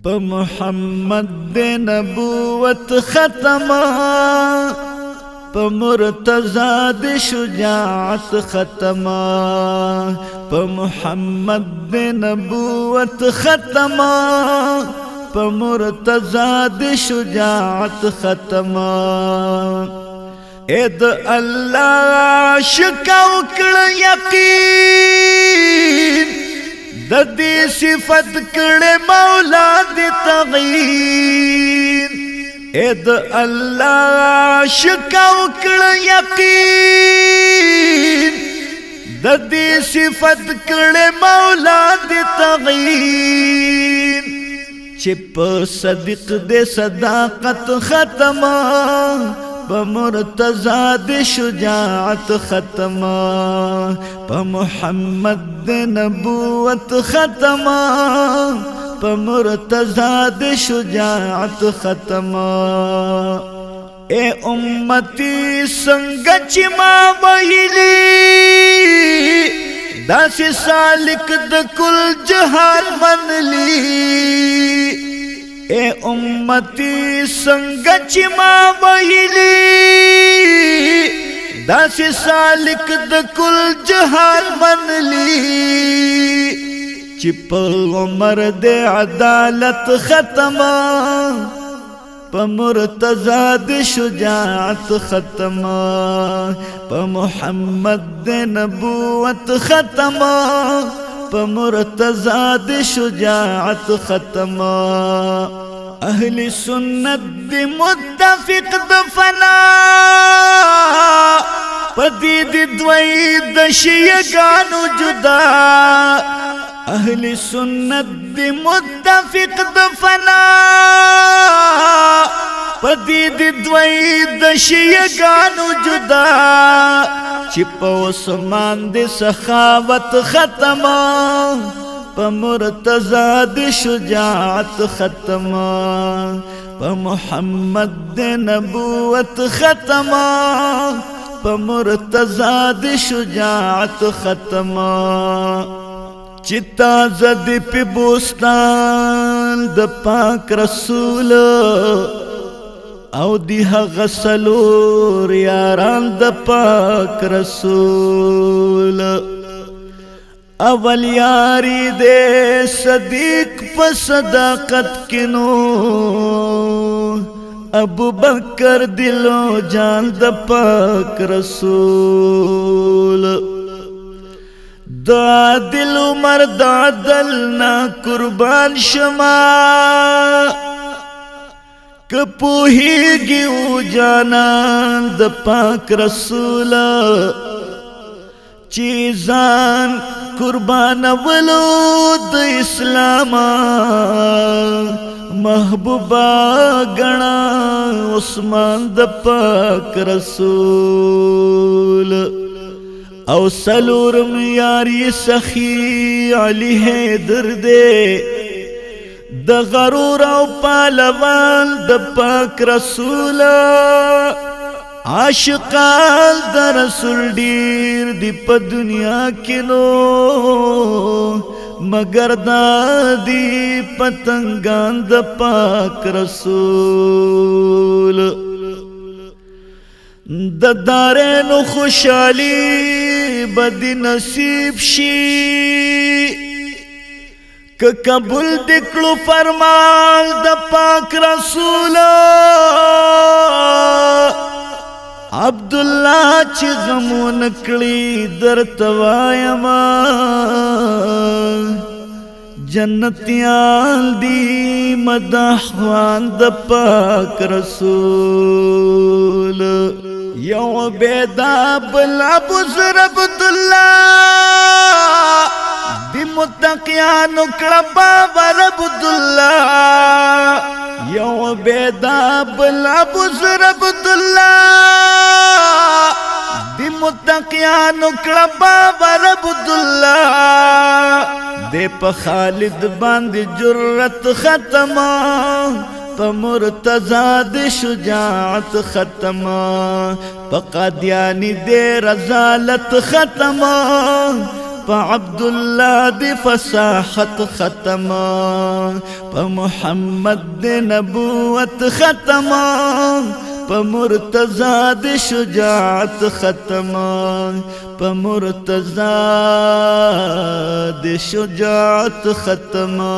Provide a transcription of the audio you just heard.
په محمد د نبوت ختمه په مرتضی د شجاعت ختمه په محمد د نبوت ختمه په مرتضی د شجاعت ختمه اے د الله شکاو کړ یقین د دې صفت کړه مولا دې تغییر اے د الله شکاو کړه یقین د دې صفت کړه مولا دې تغییر چې په صدق دې صداقت ختمه په مرتضی د شجاعت ختمه په محمد د نبوت ختمه په مرتضی د شجاعت ختمه اے امتی څنګه چې ما ویلي داسې سالک د کل جهان منلی اے امتی څنګه چې ما ویلي داسې سالک د کل جهان منلی چې په عمر د عدالت ختمه په مرتضی د شجاعت ختمه په محمد د نبوت ختمه په مرتضی د شجاعت ختمه اهل سنت د متفق د فنا پدې د دوی د شیعاګانو جدا اهل سنت د متفق د فنا پدې د دوی د شیعاګانو جدا چې په عثمان د سخاوت ختمه په مرتضی د شجاعت ختمه په محمد د نبوت ختمه په مرتضی د شجاعت ختمه چې تازه د په بوستان د پاک رسول او دی هغه څلور یاران د پاک رسول اول یاری دے صدیق په صداقت کینو ابو بکر دلو جان د پاک رسول دا دل عمر دا دل نا قربان شما کپوهیږي او جانان د پاک رسول چیزان قربان ولو د اسلام محبوبا گنا عثمان د پاک رسول او سلورم یاری سخی علی حیدر دے د غرور او پالوان د پاک رسول عاشقان د رسول ډیر دی په دنیا کې نو مگر دی پتنګان د پاک رسول د دارینو خوشحالی بدی نصیب شي که قبول دکلو فرمان د پاک رسول عبدالله چې غمو نکړي درته وایما جنتیان دی مدحوان د پاک رسول یو عبیدہ بل ابو ذر عبدالله دی متقیانو کړه بابا عبدالله یو عبیدہ بل ابو ذر عبدالله دی متقیانو کړه بابا عبدالله دے پا خالد باندې جرت ختمه پا مرتضی د شجاعت ختمه پا قادیانی دے رزالت ختمه پا عبداللہ دی فصاحت ختما پا محمد دی نبوت ختما پا مرتضی دی شجاعت ختما پا مرتضی دی شجاعت ختما